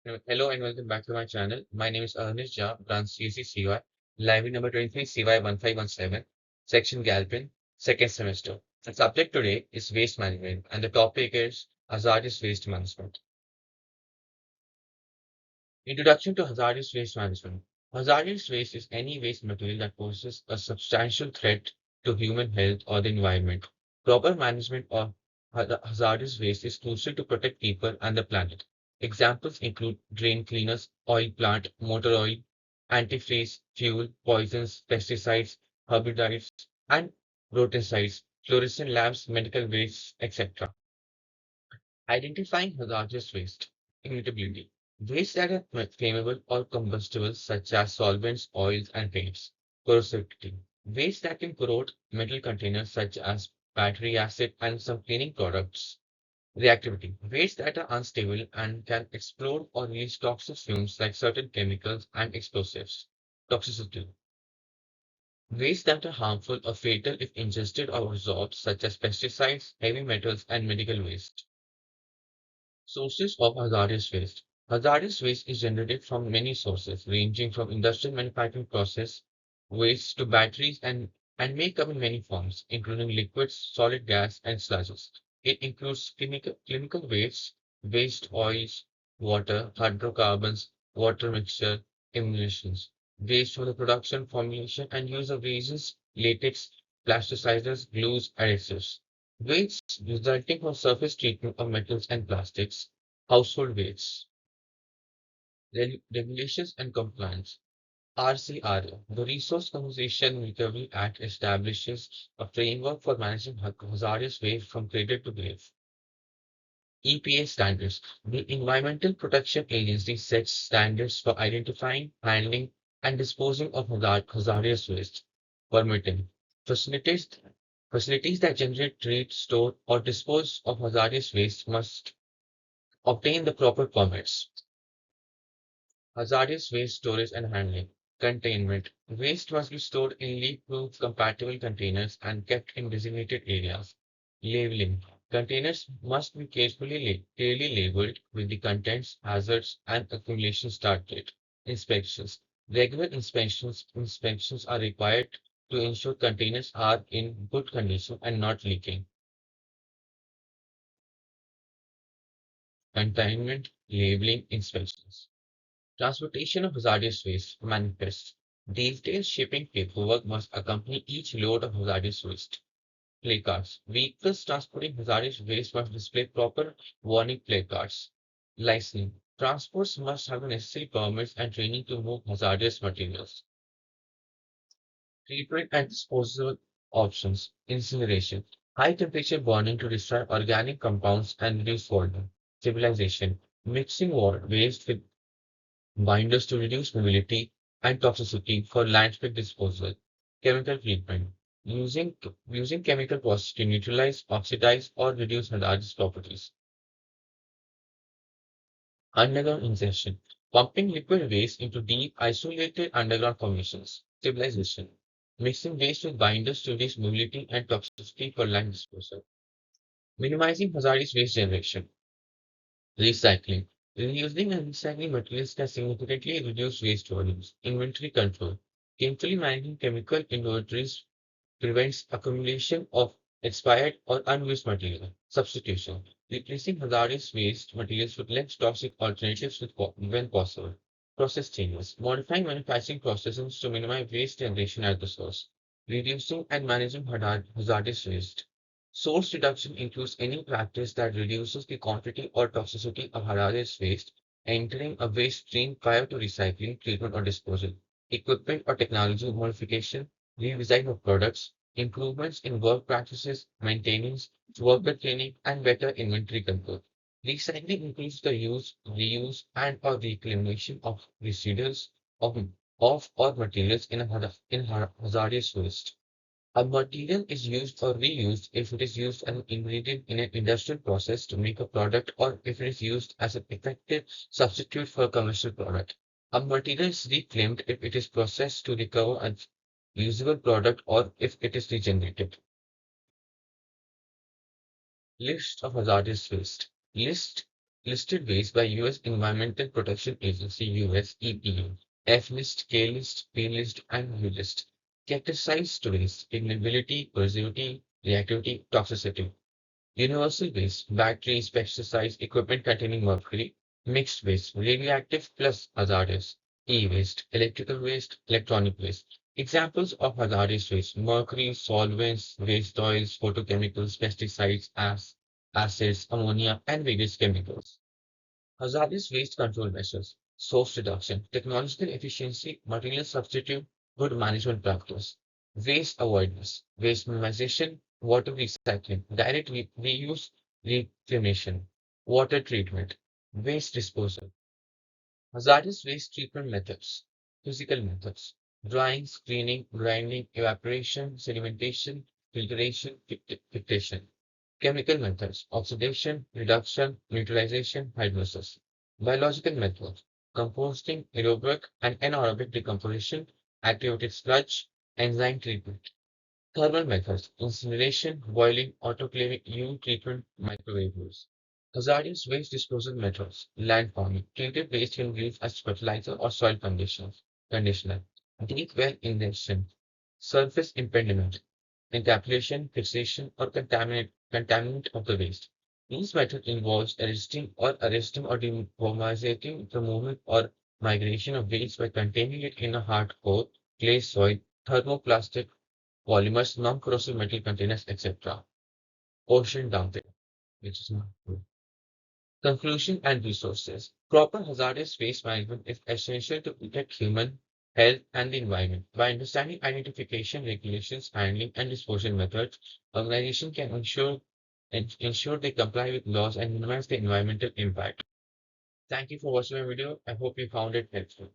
Hello and welcome back to my channel. My name is Anish Jha, branch CSE library number 23 CY1517, section Galpin, second semester. The subject today is waste management and the topic is hazardous waste management. Introduction to hazardous waste management. Hazardous waste is any waste material that poses a substantial threat to human health or the environment. Proper management of hazardous waste is crucial to protect people and the planet. Examples include drain cleaners, oil plant, motor oil, antifreeze, fuel, poisons, pesticides, herbicides, and rodenticides, fluorescent lamps, medical waste, etc. Identifying hazardous waste. Immutability. Waste that are flammable or combustible, such as solvents, oils, and paints. Corrosivity. Waste that can corrode metal containers, such as battery acid and some cleaning products. Reactivity. Waste that are unstable and can explode or release toxic fumes like certain chemicals and explosives. Toxicity. Waste that are harmful or fatal if ingested or absorbed, such as pesticides, heavy metals, and medical waste. Sources of hazardous waste. Hazardous waste is generated from many sources, ranging from industrial manufacturing process waste to batteries and may come in many forms, including liquids, solid gas, and sludges. It includes chemical waste, waste oils, water, hydrocarbons, water mixture, emulsions, waste for the production, formulation, and use of resins, latex, plasticizers, glues, adhesives. Waste resulting from surface treatment of metals and plastics, household waste, regulations and compliance. RCRA, the Resource Conservation and Recovery Act establishes a framework for managing hazardous waste from cradle to grave. EPA standards. The Environmental Protection Agency sets standards for identifying, handling, and disposing of hazardous waste. Permitting. Facilities, facilities that generate, treat, store, or dispose of hazardous waste must obtain the proper permits. Hazardous waste storage and handling. Containment. Waste must be stored in leak-proof compatible containers and kept in designated areas. Labeling. Containers must be clearly labeled with the contents, hazards, and accumulation start date. Inspections. Regular inspections are required to ensure containers are in good condition and not leaking. Containment, labeling, inspections. Transportation of hazardous waste manifests. Detailed shipping paperwork must accompany each load of hazardous waste. Placards. Vehicles transporting hazardous waste must display proper warning placards. Licensing. Transports must have the necessary permits and training to move hazardous materials. Treatment and disposal options. Incineration. High temperature burning to destroy organic compounds and reduce volume. Civilization. Mixing waste with binders to reduce mobility and toxicity for landfill disposal. Chemical treatment. Using, using chemical process to neutralize, oxidize, or reduce hazardous properties. Underground injection. Pumping liquid waste into deep, isolated underground formations. Stabilization. Mixing waste with binders to reduce mobility and toxicity for land disposal. Minimizing hazardous waste generation. Recycling. Reusing and recycling materials can significantly reduce waste volumes. Inventory control. Carefully managing chemical inventories prevents accumulation of expired or unused material. Substitution. Replacing hazardous waste materials with less toxic alternatives when possible. Process changes. Modifying manufacturing processes to minimize waste generation at the source. Reducing and managing hazardous waste. Source reduction includes any practice that reduces the quantity or toxicity of hazardous waste entering a waste stream prior to recycling, treatment, or disposal. Equipment or technology modification, redesign of products, improvements in work practices, maintenance, worker training, and better inventory control. Recycling includes the use, reuse, and/or reclamation of residuals of, of or materials in hazardous waste. A material is used or reused if it is used as an ingredient in an industrial process to make a product or if it is used as an effective substitute for a commercial product. A material is reclaimed if it is processed to recover a usable product or if it is regenerated. List of hazardous waste. List Listed waste by U.S. Environmental Protection Agency (US EPA), F-list, K-list, P-list, and U-list. Categorized waste: ignitability, corrosivity, reactivity, toxicity. Universal waste: batteries, pesticides, equipment containing mercury. Mixed waste: radioactive plus hazardous. E-waste: electrical waste, electronic waste. Examples of hazardous waste: mercury, solvents, waste oils, photochemicals, pesticides, acids, ammonia, and various chemicals. Hazardous waste control measures, source reduction, technological efficiency, material substitute, good management practice. Waste avoidance, waste minimization, water recycling, direct reuse, reclamation, water treatment, waste disposal. Hazardous waste treatment methods, physical methods, drying, screening, grinding, evaporation, sedimentation, filtration, filtration. Chemical methods: oxidation, reduction, neutralization, hydrolysis. Biological methods: composting, aerobic and anaerobic decomposition, activated sludge, enzyme treatment. Thermal methods: incineration, boiling, autoclaving, UV treatment, microwave use. Hazardous waste disposal methods: land farming. Treated waste can be used as fertilizer or soil conditioner. Deep well injection. Surface impediment, encapsulation, fixation, or contaminant of the waste. These methods involves arresting or demobilizing the movement or migration of waste by containing it in a hard core, clay soil, thermoplastic polymers, non-corrosive metal containers, etc. Ocean dumping, which is not good. Conclusion and resources. Proper hazardous waste management is essential to protect human health and the environment. By understanding identification, regulations, handling, and disposal methods, organizations can ensure they comply with laws and minimize the environmental impact. Thank you for watching my video. I hope you found it helpful.